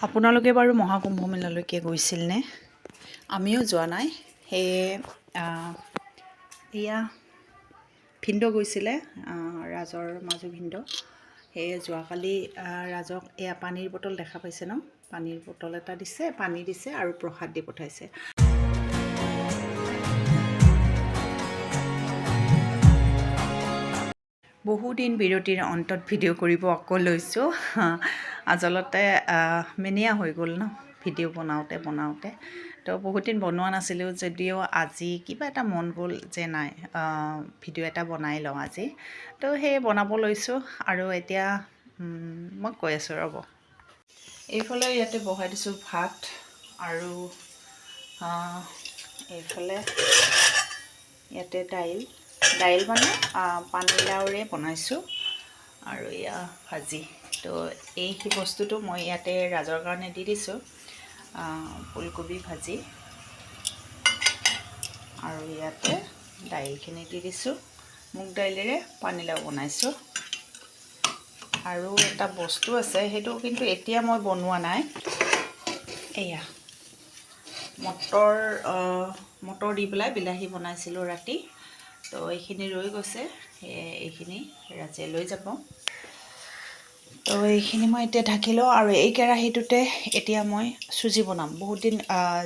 আপোনালোকে বাৰু মহাকুম্ভ মেলালৈকে গৈছিলনে? আমিও যোৱা নাই। সেয়ে এয়া ভিনদেউ গৈছিলে, ৰাজৰ মাজু ভিনদেউ। সেয়ে যোৱাকালি ৰাজক এয়া পানীৰ বটল দেখা পাইছে ন? পানীৰ বটল এটা দিছে, পানী দিছে আৰু প্ৰসাদ দি পঠাইছে। বহুদিন বিৰতিৰ অন্তত ভিডিঅ' কৰিব আকৌ লৈছোঁ। আচলতে মেনিয়া হৈ গ'ল ন ভিডিঅ' বনাওঁতে। তো বহুত দিন বনোৱা নাছিলোঁ যদিও আজি কিবা এটা মন গ'ল যে নাই ভিডিঅ' এটা বনাই লওঁ আজি। তো সেই বনাব লৈছোঁ আৰু এতিয়া মই কৈ আছোঁ ৰ'ব। এইফালে ইয়াতে বহাই দিছোঁ ভাত আৰু এইফালে ইয়াতে দাইল মানে পানীলাওৰে বনাইছোঁ আৰু এয়া ভাজি। তো এই বস্তুটো মই ইয়াতে ৰাজৰ কাৰণে দি দিছোঁ, ফুলকবি ভাজি আৰু ইয়াতে দাইলখিনি দি দিছোঁ। মুগ দাইলেৰে পানীলাও বনাইছোঁ। আৰু এটা বস্তু আছে, সেইটো কিন্তু এতিয়া মই বনোৱা নাই। এয়া মটৰ দি পেলাই বিলাহী বনাইছিলোঁ ৰাতি। তো এইখিনি ৰৈ গৈছে, সেয়ে এইখিনি ৰাজে লৈ যাব। তো এইখিনি মই এতিয়া ঢাকি লওঁ আৰু এই কেৰাহীটোতে এতিয়া মই চুজি বনাম। বহুত দিন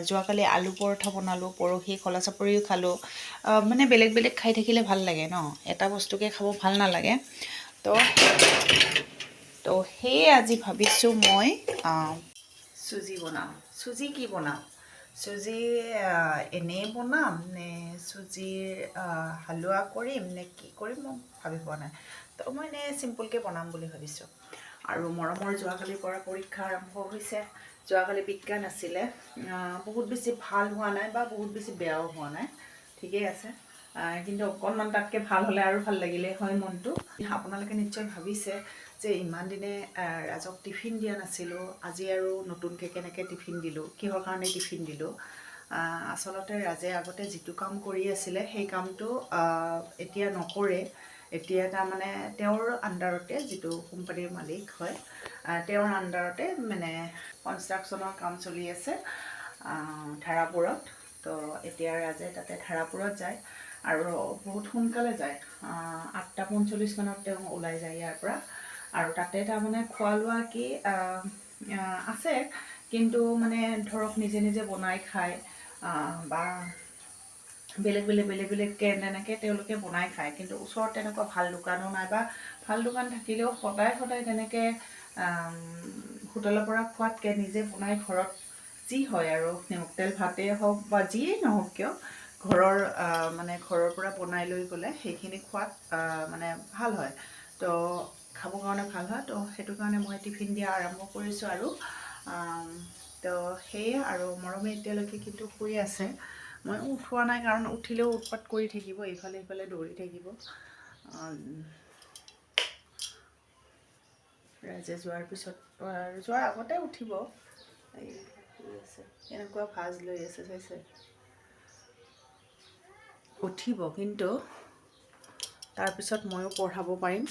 যোৱাকালি আলু পৰঠা বনালোঁ, পৰহি কলা চাপৰিও খালোঁ। মানে বেলেগ বেলেগ খাই থাকিলে ভাল লাগে ন, এটা বস্তুকে খাব ভাল নালাগে। তো সেয়ে আজি ভাবিছোঁ মই চুজি বনাম। চুজি কি বনাম? চুজি এনেই বনাম নে চুজিৰ হালোৱা কৰিম নে কি কৰিম মই ভাবি পোৱা নাই। তো মই এনেই চিম্পুলকৈ বনাম বুলি ভাবিছোঁ। আৰু মৰমৰ যোৱাকালিৰ পৰা পৰীক্ষা আৰম্ভ হৈছে। যোৱাকালি বিজ্ঞান আছিলে, বহুত বেছি ভাল হোৱা নাই বা বহুত বেছি বেয়াও হোৱা নাই, ঠিকেই আছে। কিন্তু অকণমান তাতকৈ ভাল হ'লে আৰু ভাল লাগিলে হয় মনটো। আপোনালোকে নিশ্চয় ভাবিছে যে ইমান দিনে ৰাজক টিফিন দিয়া নাছিলোঁ, আজি আৰু নতুনকৈ কেনেকৈ টিফিন দিলোঁ, কিহৰ কাৰণে টিফিন দিলোঁ। আচলতে ৰাজে আগতে যিটো কাম কৰি আছিলে সেই কামটো এতিয়া নকৰে। এতিয়া তাৰমানে তেওঁৰ আণ্ডাৰতে, যিটো কোম্পানীৰ মালিক হয়, তেওঁৰ আণ্ডাৰতে মানে কনষ্ট্ৰাকশ্যনৰ কাম চলি আছে ধাৰাপুৰত। তো এতিয়া ৰাজে তাতে ধাৰাপুৰত যায় আৰু বহুত সোনকালে যায়, 8:45 তেওঁ ওলাই যায় ইয়াৰ পৰা। আৰু তাতে তাৰমানে খোৱা লোৱা কি আছে, কিন্তু মানে ধৰক নিজে নিজে বনাই খায় বা বেলেগ বেলেগকৈ তেনেকৈ তেওঁলোকে বনাই খায়। কিন্তু ওচৰত তেনেকুৱা ভাল দোকানো নাই, বা ভাল দোকান থাকিলেও সদায় তেনেকৈ হোটেলৰ পৰা খোৱাতকৈ নিজে বনাই ঘৰত যি হয় আৰু নিমখ তেল ভাতেই হওক বা যিয়েই নহওক কিয়, ঘৰৰ পৰা বনাই লৈ গ'লে সেইখিনি খোৱাত মানে ভাল হয়। তো খাবৰ কাৰণে ভাল হয়। তো সেইটো কাৰণে মই টিফিন দিয়া আৰম্ভ কৰিছোঁ আৰু তো সেয়ে আৰু মৰমে এতিয়ালৈকে কিন্তু শুই আছে। মই উঠোৱা নাই, কাৰণ উঠিলেও উৎপাত কৰি থাকিব, ইফালে সিফালে দৌৰি থাকিব। ৰাজে যোৱাৰ আগতে উঠিব। এই শুই আছে, এনেকুৱা ভাজ লৈ আছে চাইছে, উঠিব। কিন্তু তাৰপিছত ময়ো পঢ়াব পাৰিম।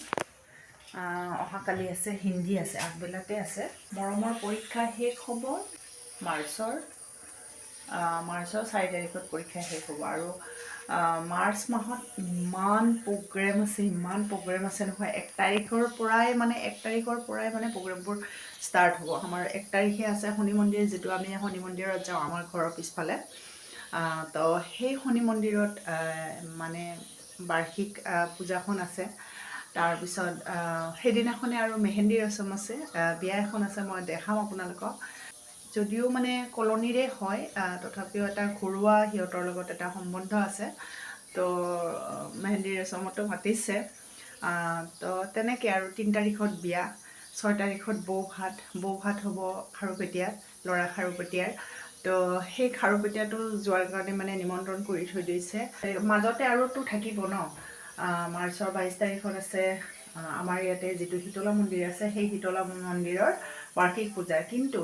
অহাকালি আছে, হিন্দী আছে, আগবেলাতে আছে। মৰমৰ পৰীক্ষা শেষ হ'ব মাৰ্চৰ 6 তাৰিখত পৰীক্ষা শেষ হ'ব। আৰু মাৰ্চ মাহত ইমান প্ৰগ্ৰেম আছে নহয়। 1 তাৰিখৰ পৰাই মানে প্ৰগ্ৰেমবোৰ ষ্টাৰ্ট হ'ব। আমাৰ 1 তাৰিখে আছে শনি মন্দিৰ, যিটো আমি শনি মন্দিৰত যাওঁ আমাৰ ঘৰৰ পিছফালে। তো সেই শনি মন্দিৰত মানে বাৰ্ষিক পূজাখন আছে। তাৰপিছত সেইদিনাখনে আৰু মেহেন্দি ৰচম আছে, বিয়া এখন আছে, মই দেখাম আপোনালোকক। যদিও মানে কলনীৰে হয়, তথাপিও এটা ঘৰুৱা সিহঁতৰ লগত এটা সম্বন্ধ আছে। তো মেহেন্দি ৰচমতো মাতিছে। তো তেনেকৈ আৰু 3 তাৰিখত বিয়া, 6 তাৰিখত বৌ ভাত হ'ব খাৰুপেটীয়াত, ল'ৰা খাৰুপেটীয়াৰ। তো সেই খাৰুপেটীয়াটো যোৱাৰ কাৰণে মানে নিমন্ত্ৰণ কৰি থৈ দিছে। মাজতে আৰুতো থাকিব ন, মাৰ্চৰ 22 তাৰিখত আছে আমাৰ ইয়াতে যিটো শীতলা মন্দিৰ আছে, সেই শীতলা মন্দিৰৰ বাৰ্ষিক পূজা। কিন্তু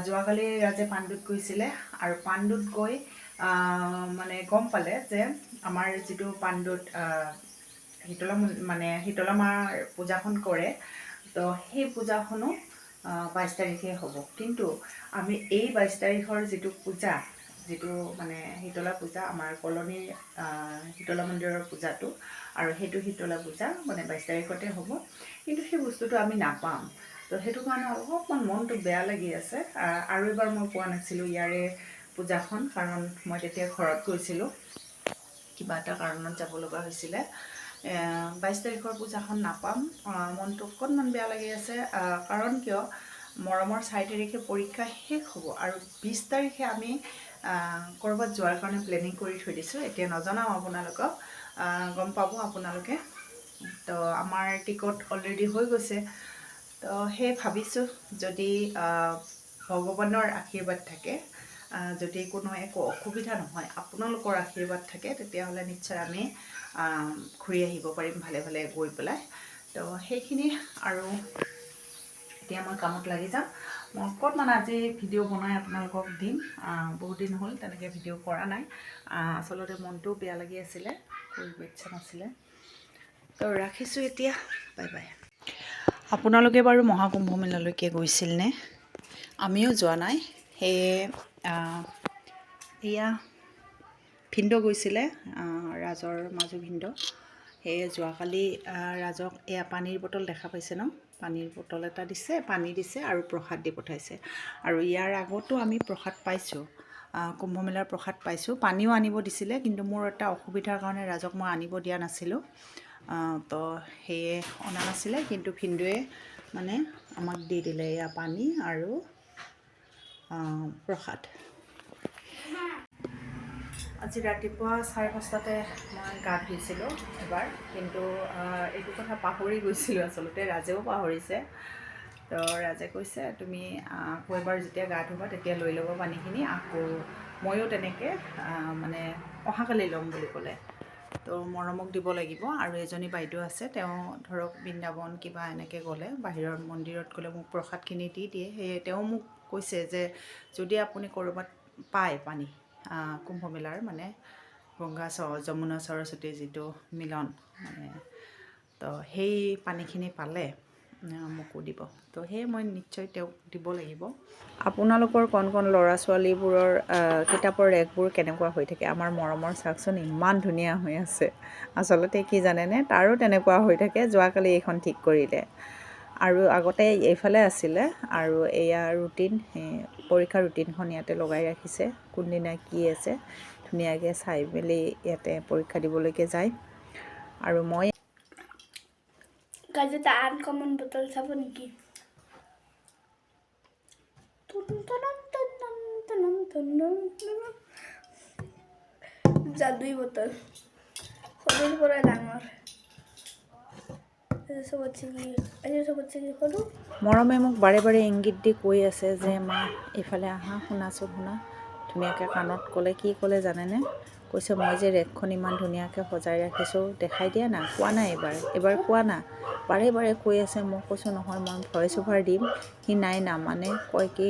যোৱাকালি ৰাজে পাণ্ডুত গৈছিলে, আৰু পাণ্ডুত গৈ মানে গম পালে যে আমাৰ যিটো পাণ্ডুত শীতলা মাৰ পূজাখন কৰে, তো সেই পূজাখনো 22 তাৰিখে হ'ব। কিন্তু আমি এই 22 তাৰিখৰ যিটো পূজা, যিটো মানে শীতলা পূজা, আমাৰ কলনীৰ শীতলা মন্দিৰৰ পূজাটো, আৰু সেইটো শীতলা পূজা মানে 22 তাৰিখতে হ'ব। কিন্তু সেই বস্তুটো আমি নাপাম। তো সেইটো কাৰণে অলপমান মনটো বেয়া লাগি আছে। আৰু এবাৰ মই পোৱা নাছিলোঁ ইয়াৰে পূজাখন, কাৰণ মই তেতিয়া ঘৰত গৈছিলোঁ, কিবা এটা কাৰণত যাব লগা হৈছিলে। 22 তাৰিখৰ পূজাখন নাপাম, মনটো অকণমান বেয়া লাগি আছে। কাৰণ কিয়, মৰমৰ 4 তাৰিখে পৰীক্ষা শেষ হ'ব, আৰু 20 তাৰিখে আমি ক'ৰবাত যোৱাৰ কাৰণে প্লেনিং কৰি থৈ দিছোঁ। এতিয়া নজনাওঁ আপোনালোকক, গম পাব আপোনালোকে। তো আমাৰ টিকট অলৰেডি হৈ গৈছে। তো সেই ভাবিছোঁ যদি ভগৱানৰ আশীৰ্বাদ থাকে, যদি কোনো একো অসুবিধা নহয়, আপোনালোকৰ আশীৰ্বাদ থাকে, তেতিয়াহ'লে নিশ্চয় আমি ঘূৰি আহিব পাৰিম ভালে ভালে গৈ পেলাই। তো সেইখিনি, আৰু এতিয়া মই কামত লাগি যাম। মই অকণমান আজি ভিডিঅ' বনাই আপোনালোকক দিম। বহুত দিন হ'ল তেনেকৈ ভিডিঅ' কৰা নাই। আচলতে মনটোও বেয়া লাগি আছিলে, কৰিব ইচ্ছা নাছিলে। তো ৰাখিছোঁ এতিয়া, বাই বাই। আপোনালোকে বাৰু মহাকুম্ভ মেলালৈকে গৈছিলনে? আমিও যোৱা নাই। সেয়ে এয়া ভিনদেউ গৈছিলে, ৰাজৰ মাজু ভিনদেউ। সেয়ে যোৱাকালি ৰাজক এয়া পানীৰ বটল দেখা পাইছে ন, পানীৰ বটল এটা দিছে, পানী দিছে আৰু প্ৰসাদ দি পঠাইছে। আৰু ইয়াৰ আগতো আমি প্ৰসাদ পাইছোঁ, কুম্ভমেলাৰ প্ৰসাদ পাইছোঁ। পানীও আনিব দিছিলে, কিন্তু মোৰ এটা অসুবিধাৰ কাৰণে ৰাজক মই আনিব দিয়া নাছিলোঁ। তো সেয়ে অনা নাছিলে, কিন্তু ভিনদেউৱে মানে আমাক দি দিলে এয়া পানী আৰু প্ৰসাদ। আজি ৰাতিপুৱা 5:30টাতে মই গা ধুইছিলোঁ এবাৰ, কিন্তু এইটো কথা পাহৰি গৈছিলোঁ আচলতে, ৰাজেও পাহৰিছে। তো ৰাজে কৈছে তুমি আকৌ এবাৰ যেতিয়া গা ধুবা তেতিয়া লৈ ল'ব পানীখিনি, আকৌ ময়ো তেনেকৈ মানে অহাকালি ল'ম বুলি ক'লে। তো মৰমক দিব লাগিব। আৰু এজনী বাইদেউ আছে, তেওঁ ধৰক বৃন্দাবন কিবা এনেকৈ গ'লে, বাহিৰৰ মন্দিৰত গ'লে মোক প্ৰসাদখিনি দি দিয়ে। সেয়ে তেওঁ মোক কৈছে যে যদি আপুনি ক'ৰবাত পায় পানী, কুম্ভমেলাৰ মানে গংগা যমুনা সৰস্বতীৰ যিটো মিলন, মানে তো সেই পানীখিনি পালে মোকো দিব। তো সেয়ে মই নিশ্চয় তেওঁক দিব লাগিব। আপোনালোকৰ কণ কণ ল'ৰা ছোৱালীবোৰৰ কিতাপৰ ৰেকবোৰ কেনেকুৱা হৈ থাকে? আমাৰ মৰমৰ চাওকচোন, ইমান ধুনীয়া হৈ আছে। আচলতে কি জানেনে, তাৰো তেনেকুৱা হৈ থাকে। যোৱাকালি এইখন ঠিক কৰিলে, আৰু আগতে এইফালে আছিলে। আৰু এয়া ৰুটিন, পৰীক্ষাৰ ৰুটিনখন ইয়াতে লগাই ৰাখিছে, কোনদিনা কি আছে ধুনীয়াকৈ চাই মেলি ইয়াতে পৰীক্ষা দিবলৈকে যায়। আৰু মই এটা আনকমন বটল চাব নেকি? যাদুই বটল, সৰুৰ পৰা ডাঙৰ। মৰমে মোক বাৰে বাৰে ইংগিত দি কৈ আছে যে মা এইফালে আহা, শুনাচোন শুনা। ধুনীয়াকৈ কাণত ক'লে, কি ক'লে জানেনে? কৈছে মই যে ৰেকখন ইমান ধুনীয়াকৈ সজাই ৰাখিছোঁ, দেখাই দিয়া না, কোৱা নাই এবাৰ কোৱা না। বাৰে বাৰে কৈ আছে। মই কৈছোঁ নহয়, মই ভইচ অভাৰ দিম। সি নাই না, মানে কয় কি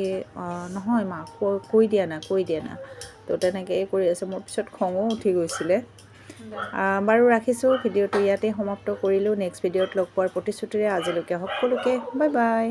নহয় মা কৈ দিয়া না। তো তেনেকৈ কৰি আছে। মোৰ পিছত খঙো উঠি গৈছিলে। বাৰু ৰাখিছোঁ, ভিডিঅ'টো ইয়াতে সমাপ্ত কৰিলোঁ। নেক্সট ভিডিঅ'ত লগ পোৱাৰ প্ৰতিশ্ৰুতিৰে আজিলৈকে সকলোকে বাই বাই।